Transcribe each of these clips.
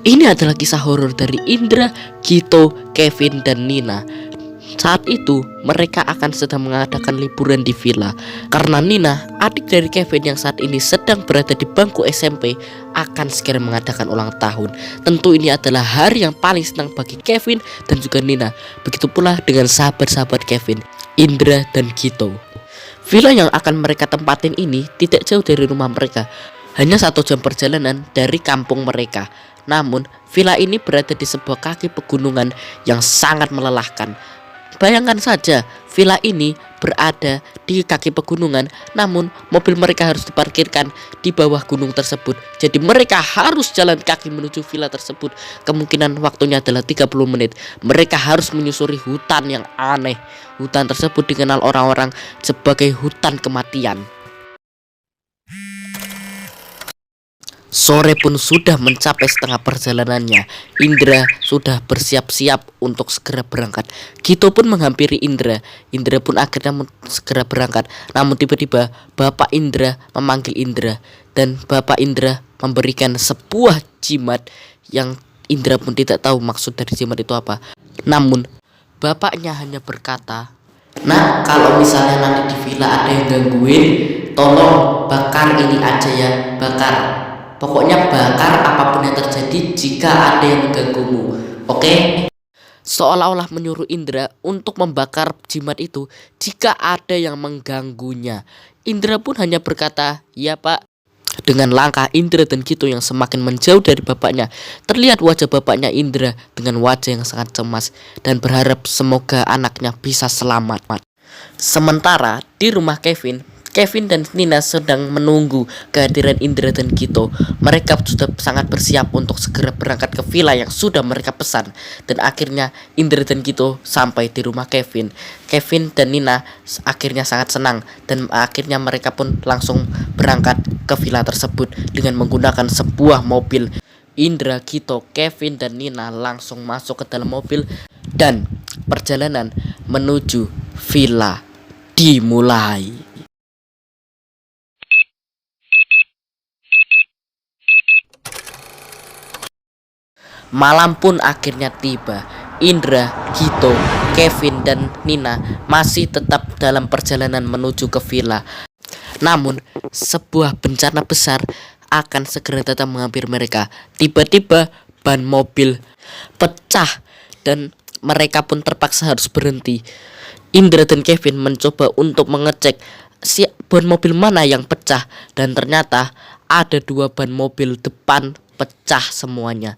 Ini adalah kisah horor dari Indra, Gito, Kevin, dan Nina. Saat itu mereka akan sedang mengadakan liburan di villa karena Nina, adik dari Kevin yang saat ini sedang berada di bangku SMP, akan segera mengadakan ulang tahun. Tentu ini adalah hari yang paling senang bagi Kevin dan juga Nina. Begitu pula dengan sahabat-sahabat Kevin, Indra dan Gito. Villa yang akan mereka tempatin ini tidak jauh dari rumah mereka, hanya 1 jam perjalanan dari kampung mereka. Namun villa ini berada di sebuah kaki pegunungan yang sangat melelahkan. Bayangkan saja, villa ini berada di kaki pegunungan, namun mobil mereka harus diparkirkan di bawah gunung tersebut. Jadi mereka harus jalan kaki menuju villa tersebut. Kemungkinan waktunya adalah 30 menit. Mereka harus menyusuri hutan yang aneh. Hutan tersebut dikenal orang-orang sebagai hutan kematian. Sore pun sudah mencapai setengah perjalanannya. Indra sudah bersiap-siap untuk segera berangkat. Gito pun menghampiri Indra. Indra pun akhirnya segera berangkat. Namun tiba-tiba Bapak Indra memanggil Indra, dan Bapak Indra memberikan sebuah jimat yang Indra pun tidak tahu maksud dari jimat itu apa. Namun bapaknya hanya berkata, "Nah, kalau misalnya nanti di villa ada yang gangguin, tolong bakar ini aja ya, bakar. Pokoknya bakar apapun yang terjadi jika ada yang mengganggumu, oke?" Seolah-olah menyuruh Indra untuk membakar jimat itu jika ada yang mengganggunya. Indra pun hanya berkata, "Ya Pak." Dengan langkah Indra dan Gito yang semakin menjauh dari bapaknya, terlihat wajah bapaknya Indra dengan wajah yang sangat cemas dan berharap semoga anaknya bisa selamat. Sementara di rumah Kevin dan Nina sedang menunggu kehadiran Indra dan Gito. Mereka sudah sangat bersiap untuk segera berangkat ke villa yang sudah mereka pesan. Dan akhirnya Indra dan Gito sampai di rumah Kevin. Kevin dan Nina akhirnya sangat senang, dan akhirnya mereka pun langsung berangkat ke villa tersebut dengan menggunakan sebuah mobil. Indra, Gito, Kevin, dan Nina langsung masuk ke dalam mobil dan perjalanan menuju villa dimulai. Malam pun akhirnya tiba. Indra, Gito, Kevin, dan Nina masih tetap dalam perjalanan menuju ke villa. Namun sebuah bencana besar akan segera datang menghampiri mereka. Tiba-tiba ban mobil pecah dan mereka pun terpaksa harus berhenti. Indra dan Kevin mencoba untuk mengecek ban mobil mana yang pecah, dan ternyata ada 2 ban mobil depan pecah semuanya.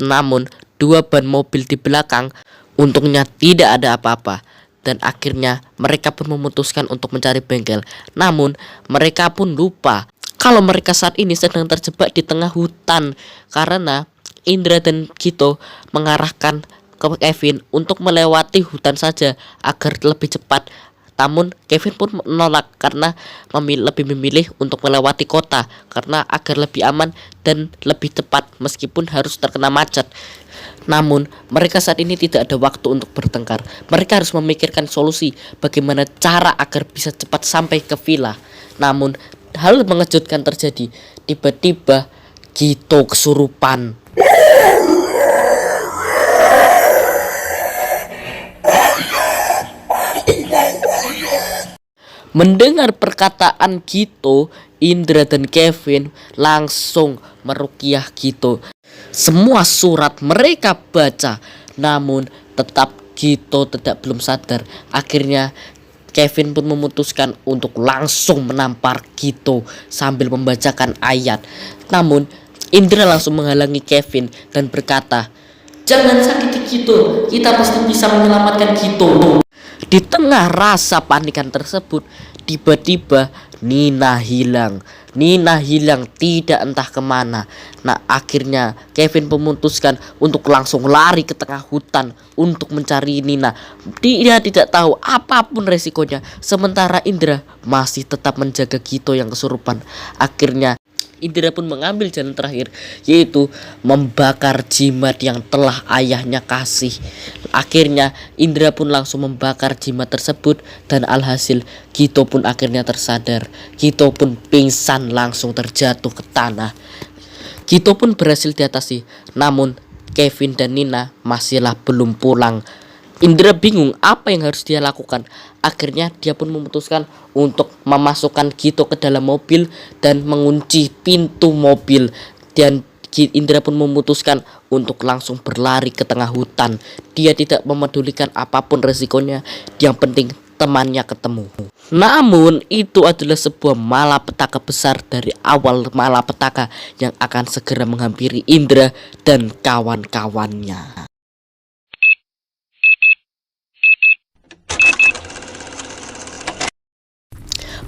Namun 2 ban mobil di belakang untungnya tidak ada apa-apa. Dan akhirnya mereka pun memutuskan untuk mencari bengkel. Namun mereka pun lupa kalau mereka saat ini sedang terjebak di tengah hutan, karena Indra dan Gito mengarahkan ke Kevin untuk melewati hutan saja agar lebih cepat. Namun Kevin pun menolak karena lebih memilih untuk melewati kota karena agar lebih aman dan lebih cepat meskipun harus terkena macet. Namun mereka saat ini tidak ada waktu untuk bertengkar. Mereka harus memikirkan solusi bagaimana cara agar bisa cepat sampai ke villa. Namun hal mengejutkan terjadi. Tiba-tiba Gito kesurupan. Mendengar perkataan Gito, Indra dan Kevin langsung meruqyah Gito. Semua surat mereka baca, namun tetap Gito belum sadar. Akhirnya Kevin pun memutuskan untuk langsung menampar Gito sambil membacakan ayat. Namun Indra langsung menghalangi Kevin dan berkata, "Jangan sakiti Gito, kita pasti bisa menyelamatkan Gito." Di tengah rasa panikan tersebut, tiba-tiba Nina hilang. Nina hilang tidak entah kemana. Nah akhirnya Kevin memutuskan untuk langsung lari ke tengah hutan untuk mencari Nina. Dia tidak tahu apapun resikonya. Sementara Indra masih tetap menjaga Gito yang kesurupan. Akhirnya Indra pun mengambil jalan terakhir, yaitu membakar jimat yang telah ayahnya kasih. Akhirnya Indra pun langsung membakar jimat tersebut, dan alhasil Gito pun akhirnya tersadar. Gito pun pingsan langsung terjatuh ke tanah. Gito pun berhasil diatasi, namun Kevin dan Nina masihlah belum pulang. Indra bingung apa yang harus dia lakukan. Akhirnya dia pun memutuskan untuk memasukkan Gito ke dalam mobil dan mengunci pintu mobil. Dan Indra pun memutuskan untuk langsung berlari ke tengah hutan. Dia tidak memedulikan apapun resikonya, yang penting temannya ketemu. Namun itu adalah sebuah malapetaka besar dari awal malapetaka yang akan segera menghampiri Indra dan kawan-kawannya.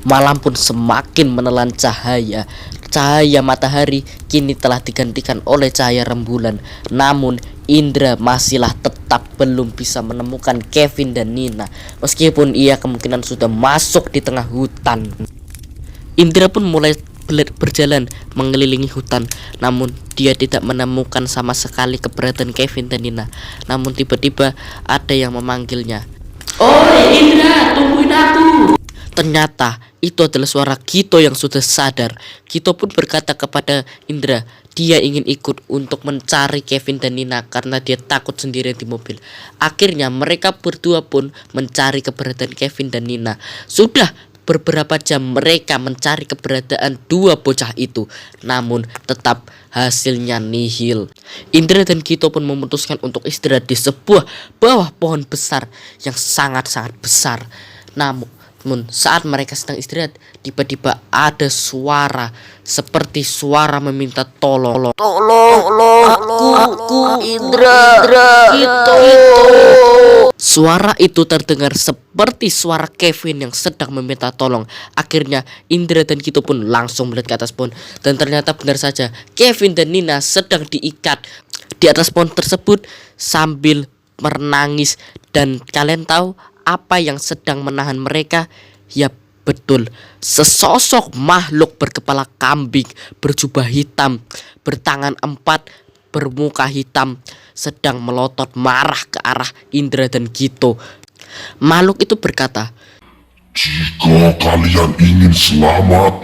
Malam pun semakin menelan cahaya. Cahaya matahari kini telah digantikan oleh cahaya rembulan. Namun Indra masihlah tetap belum bisa menemukan Kevin dan Nina, meskipun ia kemungkinan sudah masuk di tengah hutan. Indra pun mulai berjalan mengelilingi hutan, namun dia tidak menemukan sama sekali keberadaan Kevin dan Nina. Namun tiba-tiba ada yang memanggilnya. "Oi Indra, tungguin aku!" Ternyata itu adalah suara Gito yang sudah sadar. Gito pun berkata kepada Indra, dia ingin ikut untuk mencari Kevin dan Nina karena dia takut sendirian di mobil. Akhirnya mereka berdua pun mencari keberadaan Kevin dan Nina. Sudah beberapa jam mereka mencari keberadaan dua bocah itu, namun tetap hasilnya nihil. Indra dan Gito pun memutuskan untuk istirahat di sebuah bawah pohon besar yang sangat-sangat besar. Namun saat mereka sedang istirahat, tiba-tiba ada suara seperti suara meminta tolong. Aku Indra, Gito. Suara itu terdengar seperti suara Kevin yang sedang meminta tolong. Akhirnya Indra dan Gito pun langsung melihat ke atas pohon, dan ternyata benar saja Kevin dan Nina sedang diikat di atas pohon tersebut sambil menangis. Dan kalian tahu apa yang sedang menahan mereka? Ya betul, sesosok makhluk berkepala kambing, berjubah hitam, bertangan 4, bermuka hitam, sedang melotot marah ke arah Indra dan Gito. Makhluk itu berkata, "Jika kalian ingin selamat,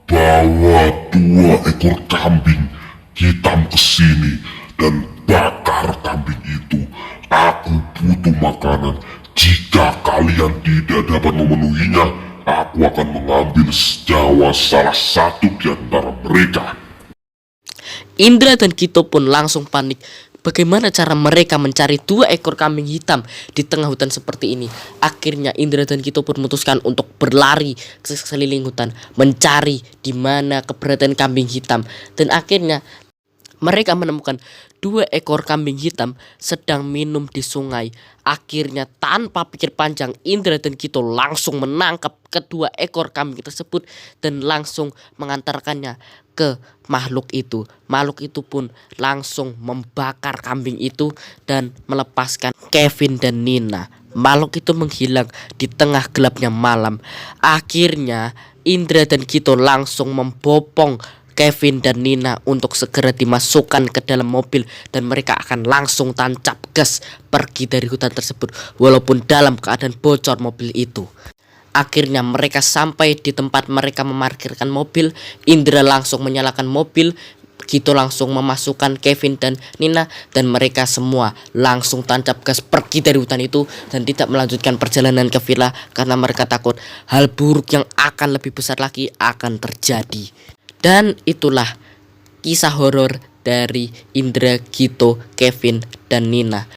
bawa 2 ekor kambing hitam ke sini dan bakar kambing itu. Aku butuh makanan. Jika kalian tidak dapat memenuhinya, aku akan mengambil nyawa salah satu di antara mereka." Indra dan Gito pun langsung panik. Bagaimana cara mereka mencari 2 ekor kambing hitam di tengah hutan seperti ini? Akhirnya Indra dan Gito pun memutuskan untuk berlari ke sekeliling hutan, mencari di mana keberadaan kambing hitam. Dan akhirnya mereka menemukan 2 ekor kambing hitam sedang minum di sungai. Akhirnya tanpa pikir panjang, Indra dan Gito langsung menangkap kedua ekor kambing tersebut dan langsung mengantarkannya ke makhluk itu. Makhluk itu pun langsung membakar kambing itu dan melepaskan Kevin dan Nina. Makhluk itu menghilang di tengah gelapnya malam. Akhirnya Indra dan Gito langsung membopong Kevin dan Nina untuk segera dimasukkan ke dalam mobil, dan mereka akan langsung tancap gas pergi dari hutan tersebut walaupun dalam keadaan bocor mobil itu. Akhirnya mereka sampai di tempat mereka memarkirkan mobil. Indra langsung menyalakan mobil, Gito langsung memasukkan Kevin dan Nina, dan mereka semua langsung tancap gas pergi dari hutan itu dan tidak melanjutkan perjalanan ke villa karena mereka takut hal buruk yang akan lebih besar lagi akan terjadi. Dan itulah kisah horor dari Indra, Gito, Kevin, dan Nina.